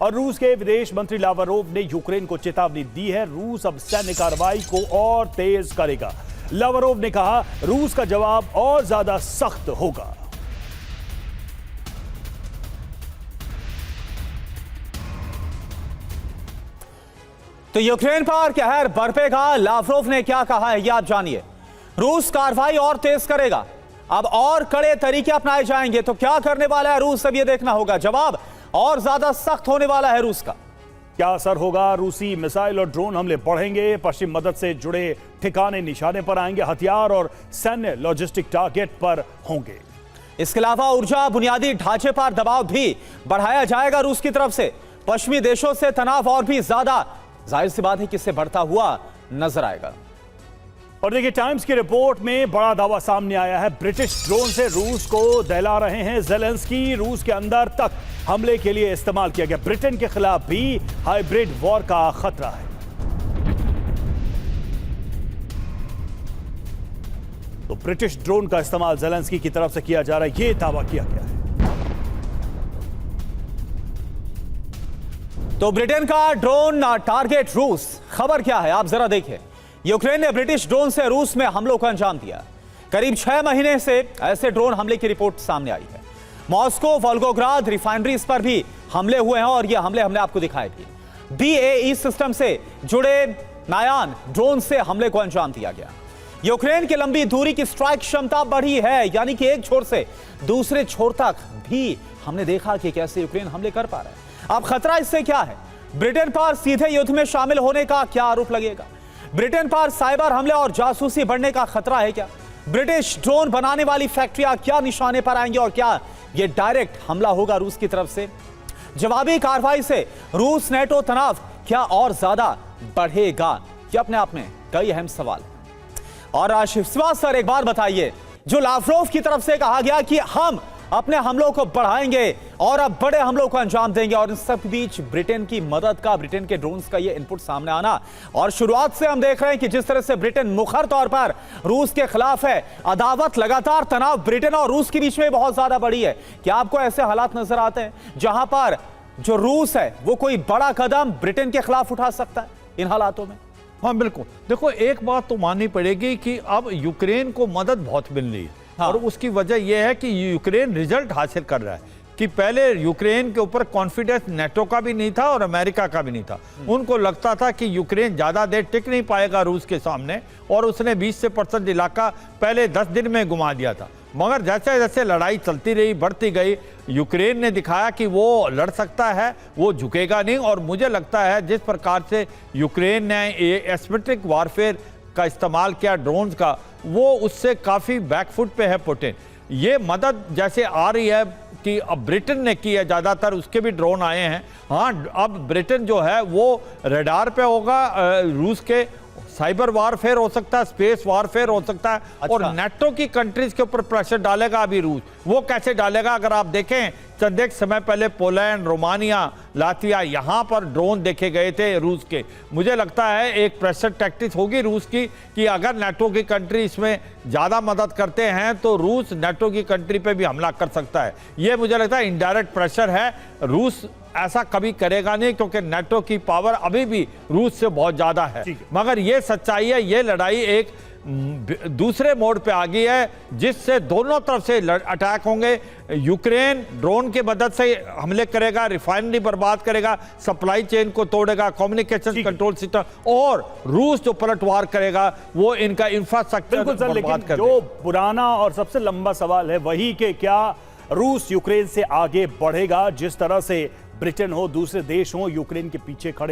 और रूस के विदेश मंत्री लावरोव ने यूक्रेन को चेतावनी दी है, रूस अब सैन्य कार्रवाई को और तेज करेगा। लावरोव ने कहा, रूस का जवाब और ज्यादा सख्त होगा। तो यूक्रेन पर कहर बरपेगा, लावरोव ने क्या कहा है, यह आप जानिए। रूस कार्रवाई और तेज करेगा, अब और कड़े तरीके अपनाए जाएंगे। तो क्या करने वाला है रूस, अब यह देखना होगा। जवाब और ज्यादा सख्त होने वाला है रूस का। क्या असर होगा? रूसी मिसाइल और ड्रोन हमले बढ़ेंगे, पश्चिम मदद से जुड़े ठिकाने निशाने पर आएंगे, हथियार और सैन्य लॉजिस्टिक टारगेट पर होंगे। इसके अलावा ऊर्जा बुनियादी ढांचे पर दबाव भी बढ़ाया जाएगा रूस की तरफ से। पश्चिमी देशों से तनाव और भी ज्यादा, जाहिर सी बात है कि इससे बढ़ता हुआ नजर आएगा। और देखिए, टाइम्स की रिपोर्ट में बड़ा दावा सामने आया है। ब्रिटिश ड्रोन से रूस को दहला रहे हैं ज़ेलेंस्की। रूस के अंदर तक हमले के लिए इस्तेमाल किया गया। ब्रिटेन के खिलाफ भी हाइब्रिड वॉर का खतरा है। तो ब्रिटिश ड्रोन का इस्तेमाल ज़ेलेंस्की की तरफ से किया जा रहा है, यह दावा किया गया है। तो ब्रिटेन का ड्रोन टारगेट रूस, खबर क्या है आप जरा देखिए। यूक्रेन ने ब्रिटिश ड्रोन से रूस में हमलों को अंजाम दिया। करीब 6 महीने से ऐसे ड्रोन हमले की रिपोर्ट सामने आई है। मॉस्को, वोल्गोग्राद रिफाइनरीज पर भी हमले हुए हैं और ये हमले हमने आपको दिखाए भी। BAE सिस्टम से जुड़े नायान ड्रोन से हमले को अंजाम दिया गया। यूक्रेन की लंबी दूरी की स्ट्राइक क्षमता बढ़ी है, यानी कि एक छोर से दूसरे छोर तक भी हमने देखा कि कैसे यूक्रेन हमले कर पा रहा है। अब खतरा इससे क्या है? ब्रिटेन पर सीधे युद्ध में शामिल होने का क्या आरोप लगेगा? ब्रिटेन पर साइबर हमले और जासूसी बढ़ने का खतरा है क्या? ब्रिटिश ड्रोन बनाने वाली फैक्ट्रियां क्या निशाने पर आएंगी और क्या यह डायरेक्ट हमला होगा रूस की तरफ से? जवाबी कार्रवाई से रूस नेटो तनाव क्या और ज्यादा बढ़ेगा? ये अपने आप में कई अहम सवाल है। और शिवसेना सर, एक बार बताइए, जो लावरोव की तरफ से कहा गया कि हम अपने हमलों को बढ़ाएंगे और अब बड़े हमलों को अंजाम देंगे, और इन सब के बीच ब्रिटेन की मदद का, ब्रिटेन के ड्रोन्स का ये इनपुट सामने आना, और शुरुआत से हम देख रहे हैं कि जिस तरह से ब्रिटेन मुखर तौर पर रूस के खिलाफ है, अदावत, लगातार तनाव ब्रिटेन और रूस के बीच में बहुत ज्यादा बढ़ी है। क्या आपको ऐसे हालात नजर आते हैं जहां पर जो रूस है वो कोई बड़ा कदम ब्रिटेन के खिलाफ उठा सकता है इन हालातों में? हाँ बिल्कुल। देखो, एक बात तो माननी पड़ेगी कि अब यूक्रेन को मदद बहुत मिल रही है। हाँ। और उसकी वजह यह है कि यूक्रेन रिजल्ट हासिल कर रहा है कि पहले यूक्रेन के ऊपर कॉन्फिडेंस नेटो का भी नहीं था और अमेरिका का भी नहीं था। उनको लगता था कि यूक्रेन ज़्यादा देर टिक नहीं पाएगा रूस के सामने, और उसने 20% इलाका पहले 10 दिन में घुमा दिया था। मगर जैसे जैसे लड़ाई चलती रही, बढ़ती गई, यूक्रेन ने दिखाया कि वो लड़ सकता है, वो झुकेगा नहीं। और मुझे लगता है जिस प्रकार से यूक्रेन ने एसिमेट्रिक वारफेयर का इस्तेमाल किया ड्रोन्स का, वो उससे काफ़ी बैकफुट पे है पुतिन। ये मदद जैसे आ रही है कि अब ब्रिटेन ने की है, ज़्यादातर उसके भी ड्रोन आए हैं। हाँ, अब ब्रिटेन जो है वो रडार पे होगा, रूस के साइबर वारफेयर हो सकता है, स्पेस वारफेयर हो सकता है। अच्छा। और नेटो की कंट्रीज के ऊपर प्रेशर डालेगा अभी रूस। वो कैसे डालेगा? अगर आप देखें, चंद एक समय पहले पोलैंड, रोमानिया, लातविया, यहाँ पर ड्रोन देखे गए थे रूस के। मुझे लगता है एक प्रेशर टैक्टिक्स होगी रूस की कि अगर नेटो की कंट्री इसमें ज़्यादा मदद करते हैं तो रूस नेटो की कंट्री पे भी हमला कर सकता है। ये मुझे लगता है इनडायरेक्ट प्रेशर है। रूस ऐसा कभी करेगा नहीं क्योंकि नेटो की पावर अभी भी रूस से बहुत ज़्यादा है। मगर ये सच्चाई है, ये लड़ाई एक दूसरे मोड पे आ गई है जिससे दोनों तरफ से अटैक होंगे। यूक्रेन ड्रोन की मदद से हमले करेगा, रिफाइनरी बर्बाद करेगा, सप्लाई चेन को तोड़ेगा, कम्युनिकेशन कंट्रोल सिस्टम, और रूस जो पलटवार करेगा वो इनका इंफ्रास्ट्रक्चर बर्बाद कर देगा। जो पुराना और सबसे लंबा सवाल है वही कि क्या रूस यूक्रेन से आगे बढ़ेगा? जिस तरह से ब्रिटेन हो, दूसरे देश हो, यूक्रेन के पीछे खड़े